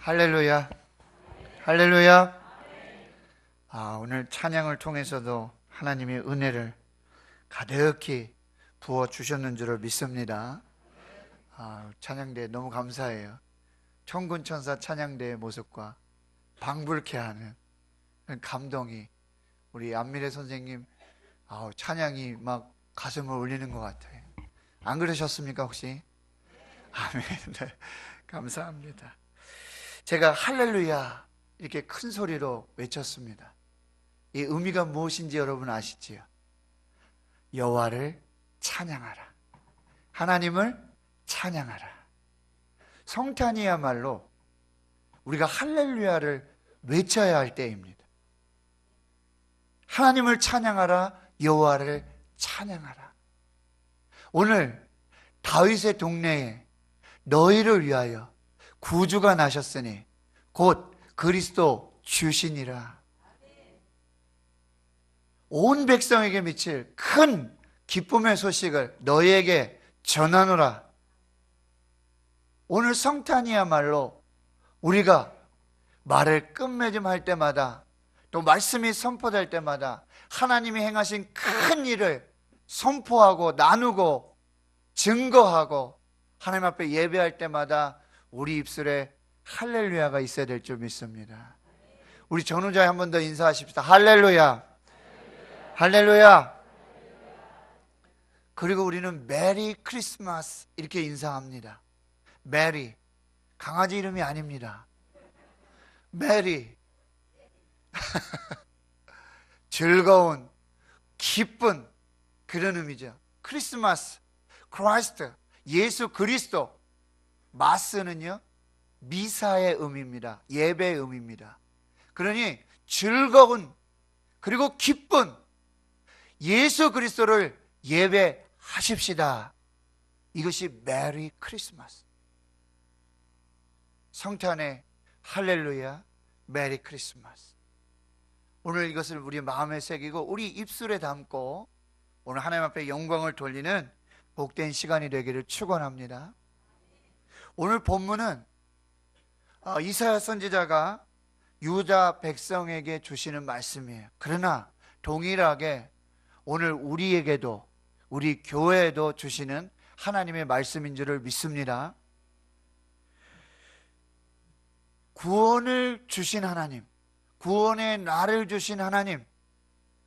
할렐루야. 할렐루야. 오늘 찬양을 통해서도 하나님의 은혜를 가득히 부어 주셨는 줄을 믿습니다. 찬양대 너무 감사해요. 천군천사 찬양대의 모습과 방불케 하는 감동이, 우리 안미래 선생님 찬양이 막 가슴을 울리는 것 같아요. 안 그러셨습니까 혹시? 아멘. 네, 감사합니다. 제가 할렐루야 이렇게 큰 소리로 외쳤습니다. 이 의미가 무엇인지 여러분 아시지요? 여호와를 찬양하라, 하나님을 찬양하라. 성탄이야말로 우리가 할렐루야를 외쳐야 할 때입니다. 하나님을 찬양하라, 여호와를 찬양하라. 오늘 다윗의 동네에 너희를 위하여 구주가 나셨으니 곧 그리스도 주시니라. 온 백성에게 미칠 큰 기쁨의 소식을 너희에게 전하노라. 오늘 성탄이야말로 우리가 말을 끝맺음할 때마다, 또 말씀이 선포될 때마다 하나님이 행하신 큰 일을 선포하고 나누고 증거하고 하나님 앞에 예배할 때마다 우리 입술에 할렐루야가 있어야 될 줄 믿습니다. 우리 전우자에 한 번 더 인사하십시다. 할렐루야, 할렐루야. 그리고 우리는 메리 크리스마스 이렇게 인사합니다. 메리, 강아지 이름이 아닙니다. 메리, 즐거운, 기쁜 그런 의미죠. 크리스마스, 크라이스트, 예수 그리스도. 마스는요 미사의 의미입니다. 예배의 의미입니다. 그러니 즐거운 그리고 기쁜 예수 그리스도를 예배하십시다. 이것이 메리 크리스마스. 성탄의 할렐루야, 메리 크리스마스. 오늘 이것을 우리 마음에 새기고 우리 입술에 담고 오늘 하나님 앞에 영광을 돌리는 복된 시간이 되기를 축원합니다. 오늘 본문은 이사야 선지자가 유다 백성에게 주시는 말씀이에요. 그러나 동일하게 오늘 우리에게도, 우리 교회에도 주시는 하나님의 말씀인 줄을 믿습니다. 구원을 주신 하나님, 구원의 날을 주신 하나님,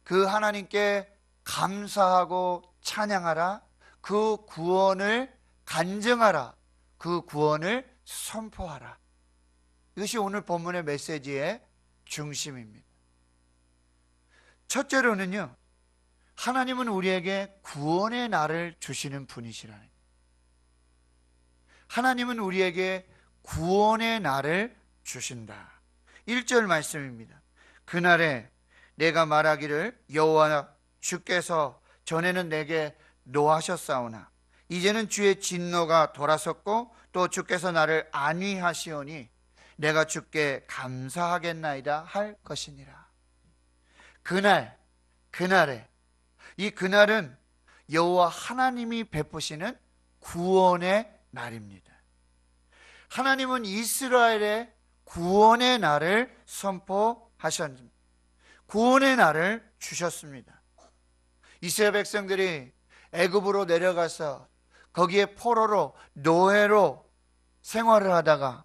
그 하나님께 감사하고 찬양하라. 그 구원을 간증하라. 그 구원을 선포하라. 이것이 오늘 본문의 메시지의 중심입니다. 첫째로는요, 하나님은 우리에게 구원의 날을 주시는 분이시라는, 하나님은 우리에게 구원의 날을 주신다. 1절 말씀입니다. 그날에 내가 말하기를 여호와 주께서 전에는 내게 노하셨사오나 이제는 주의 진노가 돌아섰고 또 주께서 나를 안위하시오니 내가 주께 감사하겠나이다 할 것이니라. 그날에, 이 그날은 여호와 하나님이 베푸시는 구원의 날입니다. 하나님은 이스라엘의 구원의 날을 선포하셨습니다. 구원의 날을 주셨습니다. 이스라엘 백성들이 애굽으로 내려가서 거기에 포로로, 노예로 생활을 하다가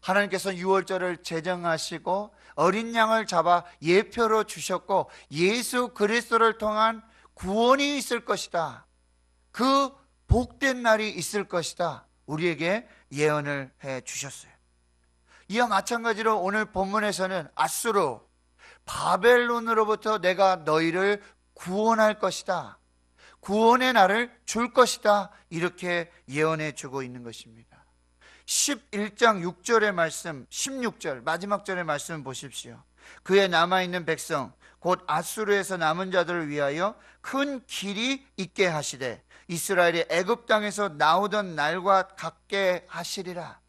하나님께서 유월절을 제정하시고 어린 양을 잡아 예표로 주셨고 예수 그리스도를 통한 구원이 있을 것이다, 그 복된 날이 있을 것이다, 우리에게 예언을 해 주셨어요. 이와 마찬가지로 오늘 본문에서는 아수르, 바벨론으로부터 내가 너희를 구원할 것이다, 구원의 날을 줄 것이다, 이렇게 예언해 주고 있는 것입니다. 11장 6절의 말씀, 16절 마지막 절의 말씀 보십시오. 그에 남아있는 백성 곧 아수르에서 남은 자들을 위하여 큰 길이 있게 하시되 이스라엘이 애굽 땅에서 나오던 날과 같게 하시리라.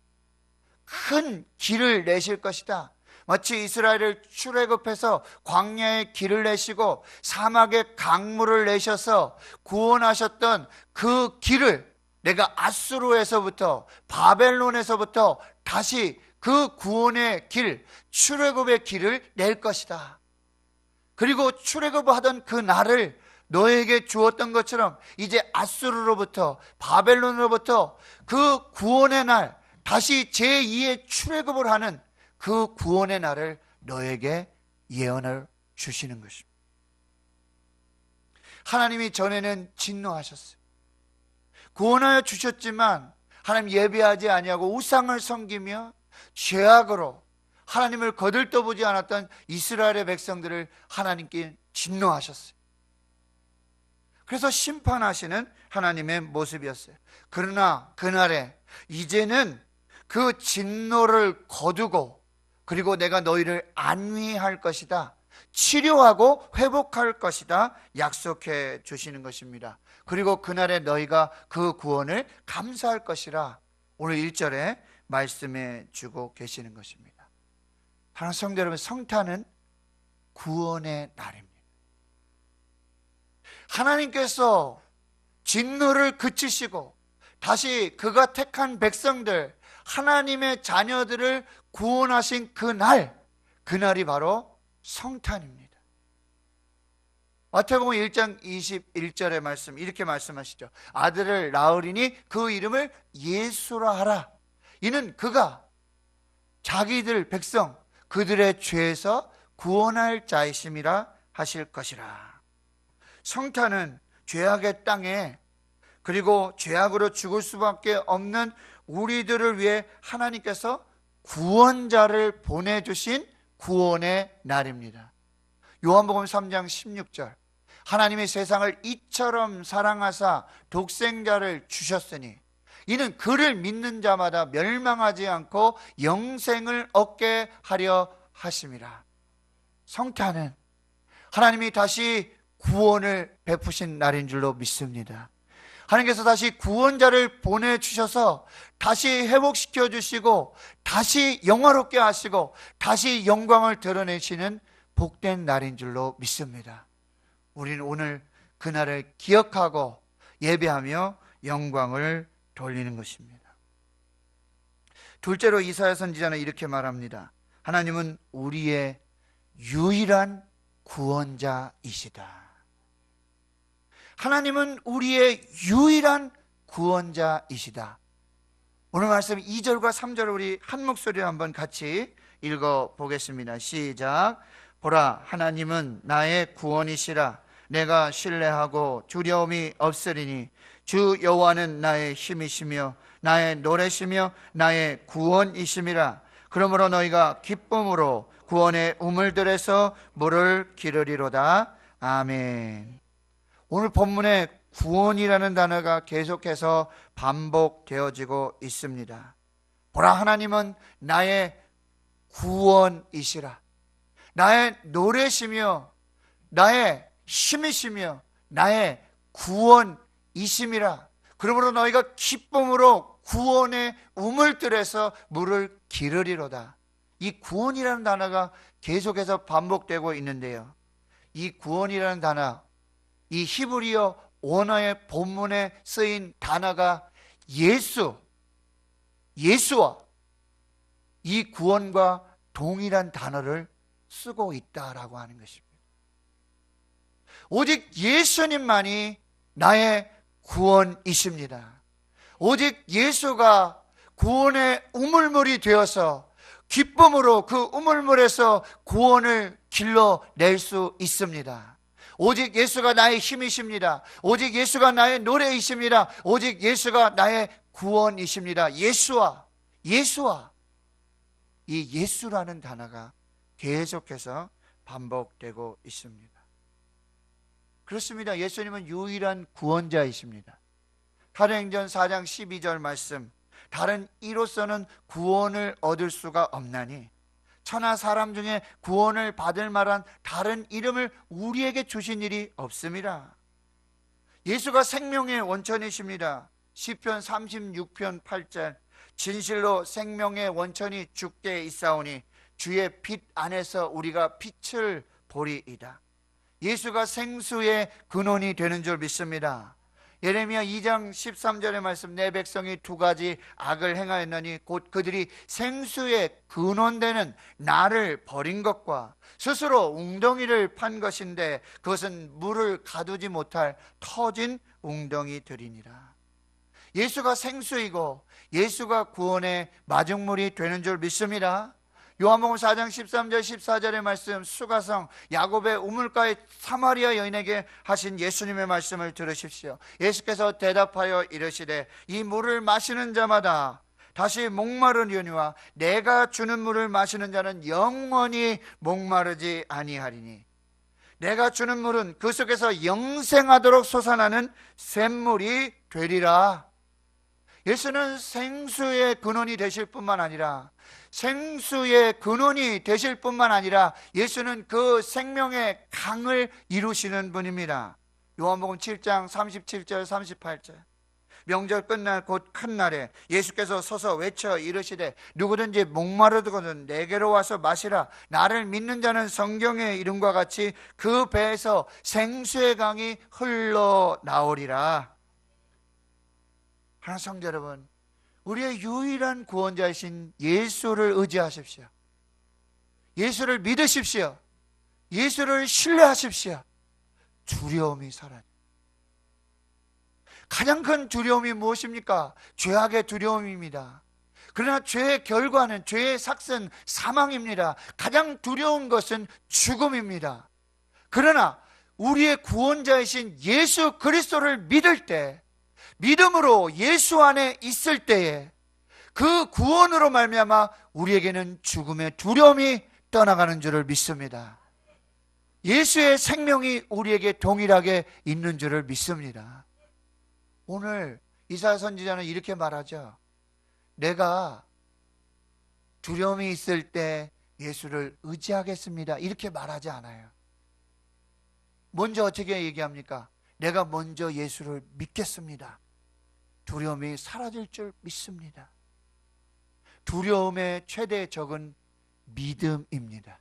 큰 길을 내실 것이다. 마치 이스라엘을 출애굽해서 광야에 길을 내시고 사막에 강물을 내셔서 구원하셨던 그 길을 내가 아수르에서부터, 바벨론에서부터 다시 그 그 구원의 길, 출애굽의 길을 낼 것이다. 그리고 출애굽하던 그 날을 너에게 주었던 것처럼 이제 아수르로부터, 바벨론으로부터 그 구원의 날, 다시 제2의 출애굽을 하는 그 구원의 날을 너에게 예언을 주시는 것입니다. 하나님이 전에는 진노하셨어요. 구원하여 주셨지만 하나님 예배하지 아니하고 우상을 섬기며 죄악으로 하나님을 거들떠보지 않았던 이스라엘의 백성들을 하나님께 진노하셨어요. 그래서 심판하시는 하나님의 모습이었어요. 그러나 그날에 이제는 그 진노를 거두고 그리고 내가 너희를 안위할 것이다, 치료하고 회복할 것이다 약속해 주시는 것입니다. 그리고 그날에 너희가 그 구원을 감사할 것이라 오늘 1절에 말씀해 주고 계시는 것입니다. 하나님 성도 여러분, 성탄은 구원의 날입니다. 하나님께서 진노를 그치시고 다시 그가 택한 백성들, 하나님의 자녀들을 구원하신 그날이 바로 성탄입니다. 마태복음 1장 21절의 말씀 이렇게 말씀하시죠. 아들을 낳으리니 그 이름을 예수라 하라. 이는 그가 자기들 백성 그들의 죄에서 구원할 자이심이라 하실 것이라. 성탄은 죄악의 땅에 그리고 죄악으로 죽을 수밖에 없는 우리들을 위해 하나님께서 구원자를 보내주신 구원의 날입니다. 요한복음 3장 16절 하나님이 세상을 이처럼 사랑하사 독생자를 주셨으니 이는 그를 믿는 자마다 멸망하지 않고 영생을 얻게 하려 하심이라. 성탄은 하나님이 다시 구원을 베푸신 날인 줄로 믿습니다. 하나님께서 다시 구원자를 보내주셔서 다시 회복시켜 주시고 다시 영화롭게 하시고 다시 영광을 드러내시는 복된 날인 줄로 믿습니다. 우리는 오늘 그날을 기억하고 예배하며 영광을 돌리는 것입니다. 둘째로 이사야 선지자는 이렇게 말합니다. 하나님은 우리의 유일한 구원자이시다. 하나님은 우리의 유일한 구원자이시다. 오늘 말씀 2절과 3절을 우리 한 목소리로 한번 같이 읽어보겠습니다. 시작. 보라, 하나님은 나의 구원이시라. 내가 신뢰하고 두려움이 없으리니 주 여호와는 나의 힘이시며 나의 노래시며 나의 구원이심이라. 그러므로 너희가 기쁨으로 구원의 우물들에서 물을 기르리로다. 아멘. 오늘 본문에 구원이라는 단어가 계속해서 반복되어지고 있습니다. 보라, 하나님은 나의 구원이시라. 나의 노래시며 나의 힘이시며 나의 구원이심이라. 그러므로 너희가 기쁨으로 구원의 우물들에서 물을 기르리로다. 이 구원이라는 단어가 계속해서 반복되고 있는데요, 이 구원이라는 단어, 이 히브리어 원어의 본문에 쓰인 단어가 예수와 이 구원과 동일한 단어를 쓰고 있다라고 하는 것입니다. 오직 예수님만이 나의 구원이십니다. 오직 예수가 구원의 우물물이 되어서 기쁨으로 그 우물물에서 구원을 길러낼 수 있습니다. 오직 예수가 나의 힘이십니다. 오직 예수가 나의 노래이십니다. 오직 예수가 나의 구원이십니다. 예수와 이 예수라는 단어가 계속해서 반복되고 있습니다. 그렇습니다. 예수님은 유일한 구원자이십니다. 사도행전 4장 12절 말씀, 다른 이로서는 구원을 얻을 수가 없나니 천하 사람 중에 구원을 받을 만한 다른 이름을 우리에게 주신 일이 없습니다. 예수가 생명의 원천이십니다. 시편 36편 8절, 진실로 생명의 원천이 주께 있사오니 주의 빛 안에서 우리가 빛을 보리이다. 예수가 생수의 근원이 되는 줄 믿습니다. 예레미야 2장 13절의 말씀, 내 백성이 두 가지 악을 행하였느니 곧 그들이 생수의 근원되는 나를 버린 것과 스스로 웅덩이를 판 것인데 그것은 물을 가두지 못할 터진 웅덩이들이니라. 예수가 생수이고 예수가 구원의 마중물이 되는 줄 믿습니다. 요한복음 4장 13절 14절의 말씀, 수가성 야곱의 우물가의 사마리아 여인에게 하신 예수님의 말씀을 들으십시오. 예수께서 대답하여 이르시되 이 물을 마시는 자마다 다시 목마르려니와 내가 주는 물을 마시는 자는 영원히 목마르지 아니하리니 내가 주는 물은 그 속에서 영생하도록 솟아나는 샘물이 되리라. 예수는 생수의 근원이 되실 뿐만 아니라 예수는 그 생명의 강을 이루시는 분입니다. 요한복음 7장 37절 38절, 명절 끝날 곧 큰 날에 예수께서 서서 외쳐 이르시되 누구든지 목마르거든 내게로 와서 마시라. 나를 믿는 자는 성경의 이름과 같이 그 배에서 생수의 강이 흘러나오리라. 하나님 성도 여러분, 우리의 유일한 구원자이신 예수를 의지하십시오. 예수를 믿으십시오. 예수를 신뢰하십시오. 두려움이 사라져요. 가장 큰 두려움이 무엇입니까? 죄악의 두려움입니다. 그러나 죄의 결과는, 죄의 삭은 사망입니다. 가장 두려운 것은 죽음입니다. 그러나 우리의 구원자이신 예수 그리스도를 믿을 때, 믿음으로 예수 안에 있을 때에 그 구원으로 말미암아 우리에게는 죽음의 두려움이 떠나가는 줄을 믿습니다. 예수의 생명이 우리에게 동일하게 있는 줄을 믿습니다. 오늘 이사야 선지자는 이렇게 말하죠. 내가 두려움이 있을 때 예수를 의지하겠습니다, 이렇게 말하지 않아요. 먼저 어떻게 얘기합니까? 내가 먼저 예수를 믿겠습니다. 두려움이 사라질 줄 믿습니다. 두려움의 최대 적은 믿음입니다.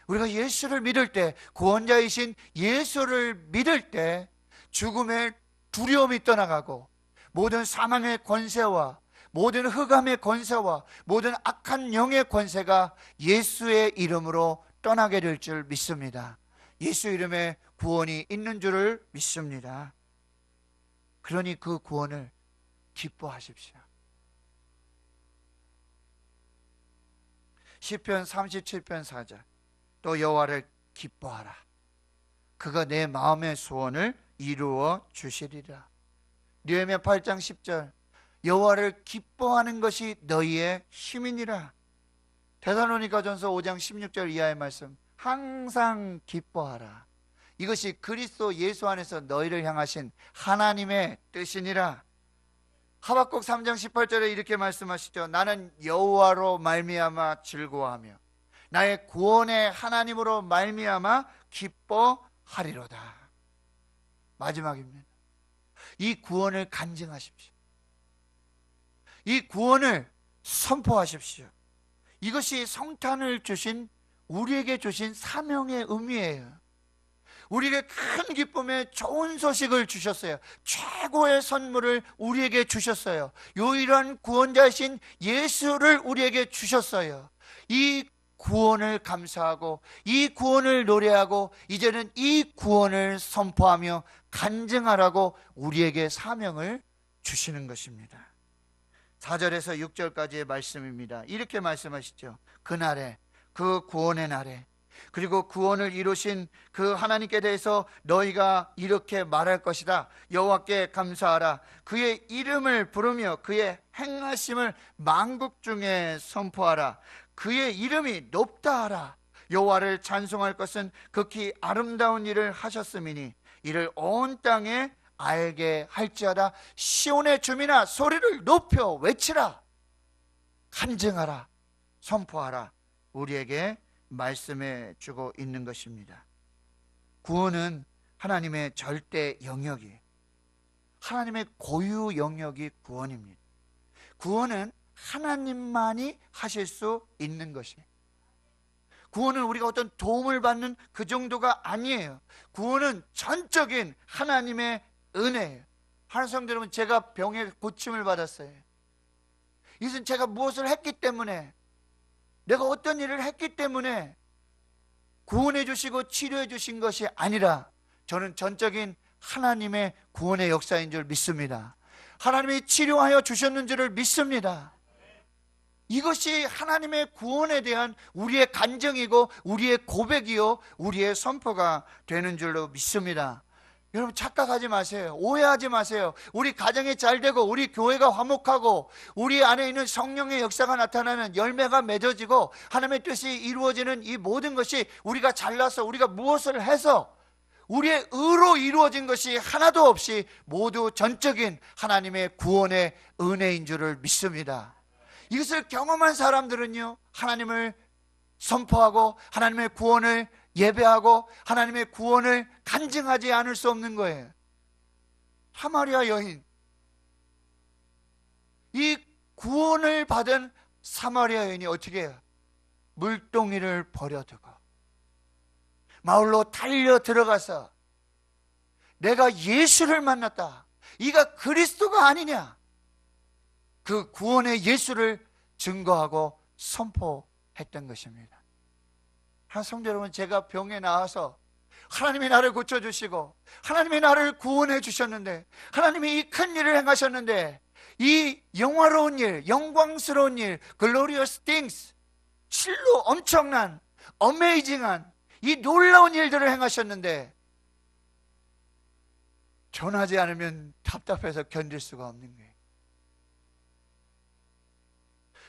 우리가 예수를 믿을 때, 구원자이신 예수를 믿을 때 죽음의 두려움이 떠나가고 모든 사망의 권세와 모든 흑암의 권세와 모든 악한 영의 권세가 예수의 이름으로 떠나게 될 줄 믿습니다. 예수 이름에 구원이 있는 줄을 믿습니다. 그러니 그 구원을 기뻐하십시오. 시편 37편 4절, 또 여호와를 기뻐하라. 그가 내 마음의 소원을 이루어 주시리라. 느헤미야 8장 10절, 여호와를 기뻐하는 것이 너희의 힘이니라. 데살로니가전서 5장 16절 이하의 말씀, 항상 기뻐하라. 이것이 그리스도 예수 안에서 너희를 향하신 하나님의 뜻이니라. 하박국 3장 18절에 이렇게 말씀하시죠. 나는 여호와로 말미암아 즐거워하며 나의 구원의 하나님으로 말미암아 기뻐하리로다. 마지막입니다. 이 구원을 간증하십시오. 이 구원을 선포하십시오. 이것이 성탄을 주신, 우리에게 주신 사명의 의미예요. 우리에게 큰 기쁨의 좋은 소식을 주셨어요. 최고의 선물을 우리에게 주셨어요. 유일한 구원자이신 예수를 우리에게 주셨어요. 이 구원을 감사하고 이 구원을 노래하고 이제는 이 구원을 선포하며 간증하라고 우리에게 사명을 주시는 것입니다. 4절에서 6절까지의 말씀입니다. 이렇게 말씀하시죠. 그날에, 그 구원의 날에, 그리고 구원을 이루신 그 하나님께 대해서 너희가 이렇게 말할 것이다. 여호와께 감사하라. 그의 이름을 부르며 그의 행하심을 만국 중에 선포하라. 그의 이름이 높다 하라. 여호와를 찬송할 것은 극히 아름다운 일을 하셨음이니 이를 온 땅에 알게 할지어다. 시온의 주민아, 소리를 높여 외치라. 간증하라. 선포하라. 우리에게 말씀해 주고 있는 것입니다. 구원은 하나님의 절대 영역이에요. 하나님의 고유 영역이 구원입니다. 구원은 하나님만이 하실 수 있는 것이에요. 구원은 우리가 어떤 도움을 받는 그 정도가 아니에요. 구원은 전적인 하나님의 은혜예요. 하나님 성도 여러분, 제가 병에 고침을 받았어요. 이것은 제가 무엇을 했기 때문에, 내가 어떤 일을 했기 때문에 구원해 주시고 치료해 주신 것이 아니라 저는 전적인 하나님의 구원의 역사인 줄 믿습니다. 하나님이 치료하여 주셨는 줄을 믿습니다. 이것이 하나님의 구원에 대한 우리의 간증이고 우리의 고백이요 우리의 선포가 되는 줄로 믿습니다. 여러분 착각하지 마세요. 오해하지 마세요. 우리 가정이 잘 되고 우리 교회가 화목하고 우리 안에 있는 성령의 역사가 나타나는 열매가 맺어지고 하나님의 뜻이 이루어지는 이 모든 것이 우리가 잘나서 우리가 무엇을 해서 우리의 의로 이루어진 것이 하나도 없이 모두 전적인 하나님의 구원의 은혜인 줄을 믿습니다. 이것을 경험한 사람들은요, 하나님을 선포하고 하나님의 구원을 예배하고 하나님의 구원을 간증하지 않을 수 없는 거예요. 사마리아 여인, 이 구원을 받은 사마리아 여인이 어떻게 해요? 물동이를 버려두고 마을로 달려 들어가서 내가 예수를 만났다, 이가 그리스도가 아니냐, 그 구원의 예수를 증거하고 선포했던 것입니다. 성도 여러분, 제가 병에 나와서 하나님이 나를 고쳐주시고 하나님이 나를 구원해 주셨는데, 하나님이 이 큰 일을 행하셨는데, 이 영화로운 일, 영광스러운 일, glorious things, 실로 엄청난 어메이징한 이 놀라운 일들을 행하셨는데 전하지 않으면 답답해서 견딜 수가 없는 거예요.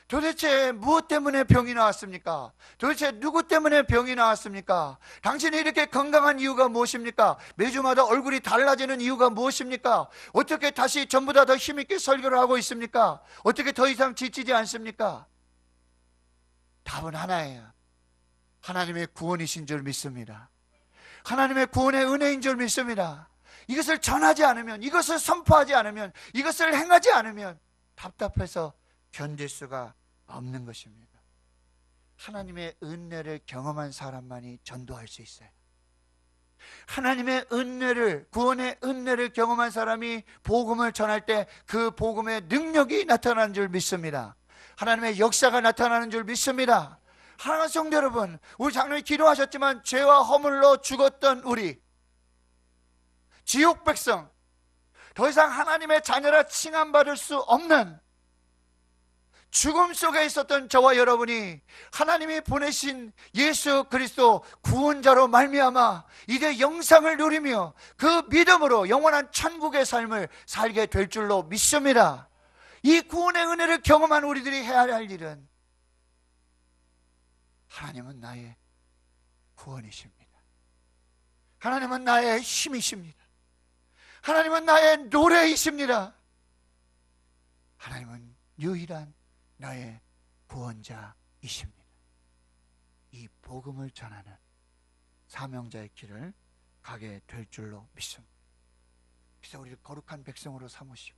도대체 무엇 때문에 병이 나왔습니까? 도대체 누구 때문에 병이 나왔습니까? 당신이 이렇게 건강한 이유가 무엇입니까? 매주마다 얼굴이 달라지는 이유가 무엇입니까? 어떻게 다시 전보다 더 힘있게 설교를 하고 있습니까? 어떻게 더 이상 지치지 않습니까? 답은 하나예요. 하나님의 구원이신 줄 믿습니다. 하나님의 구원의 은혜인 줄 믿습니다. 이것을 전하지 않으면, 이것을 선포하지 않으면, 이것을 행하지 않으면 답답해서 견딜 수가 없는 것입니다. 하나님의 은혜를 경험한 사람만이 전도할 수 있어요. 하나님의 은혜를, 구원의 은혜를 경험한 사람이 복음을 전할 때 그 복음의 능력이 나타나는 줄 믿습니다. 하나님의 역사가 나타나는 줄 믿습니다. 하나님 성도 여러분, 우리 장로님 기도하셨지만 죄와 허물로 죽었던 우리 지옥 백성, 더 이상 하나님의 자녀라 칭함받을 수 없는 죽음 속에 있었던 저와 여러분이 하나님이 보내신 예수 그리스도 구원자로 말미암아 이제 영생을 누리며 그 믿음으로 영원한 천국의 삶을 살게 될 줄로 믿습니다. 이 구원의 은혜를 경험한 우리들이 해야 할 일은, 하나님은 나의 구원이십니다. 하나님은 나의 힘이십니다. 하나님은 나의 노래이십니다. 하나님은 유일한 나의 구원자이십니다. 이 복음을 전하는 사명자의 길을 가게 될 줄로 믿습니다. 그래서 우리를 거룩한 백성으로 삼으시고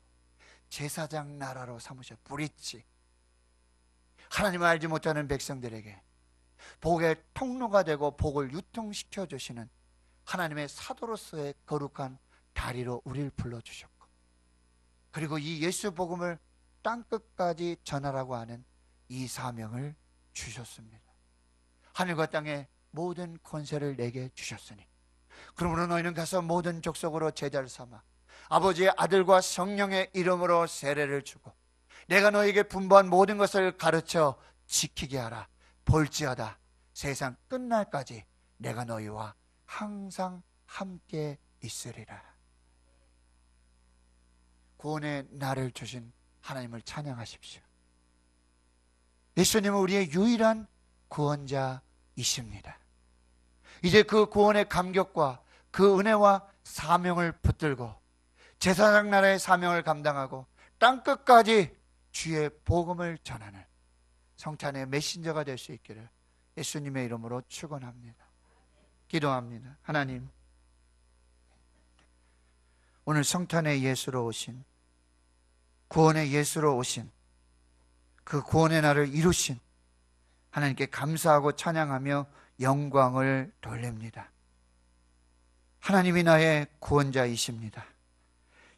제사장 나라로 삼으셔 브릿지, 하나님을 알지 못하는 백성들에게 복의 통로가 되고 복을 유통시켜 주시는 하나님의 사도로서의 거룩한 다리로 우리를 불러주셨고, 그리고 이 예수 복음을 땅끝까지 전하라고 하는 이 사명을 주셨습니다. 하늘과 땅의 모든 권세를 내게 주셨으니 그러므로 너희는 가서 모든 족속으로 제자를 삼아 아버지의 아들과 성령의 이름으로 세례를 주고 내가 너희에게 분부한 모든 것을 가르쳐 지키게 하라. 볼지어다 세상 끝날까지 내가 너희와 항상 함께 있으리라. 구원의 날을 주신 하나님을 찬양하십시오. 예수님은 우리의 유일한 구원자이십니다. 이제 그 구원의 감격과 그 은혜와 사명을 붙들고 제사장 나라의 사명을 감당하고 땅끝까지 주의 복음을 전하는 성찬의 메신저가 될 수 있기를 예수님의 이름으로 축원합니다. 기도합니다. 하나님, 오늘 성탄의 예수로 오신, 구원의 예수로 오신, 그 구원의 날을 이루신 하나님께 감사하고 찬양하며 영광을 돌립니다. 하나님이 나의 구원자이십니다.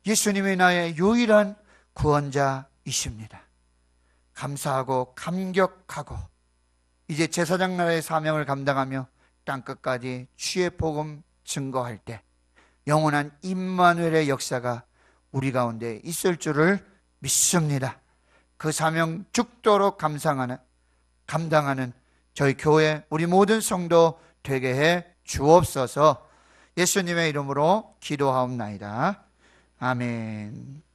예수님이 나의 유일한 구원자이십니다. 감사하고 감격하고 이제 제사장 나라의 사명을 감당하며 땅끝까지 주의 복음 증거할 때 영원한 임마누엘의 역사가 우리 가운데 있을 줄을 믿습니다. 그 사명 죽도록 감당하는 저희 교회 우리 모든 성도 되게 해 주옵소서. 예수님의 이름으로 기도하옵나이다. 아멘.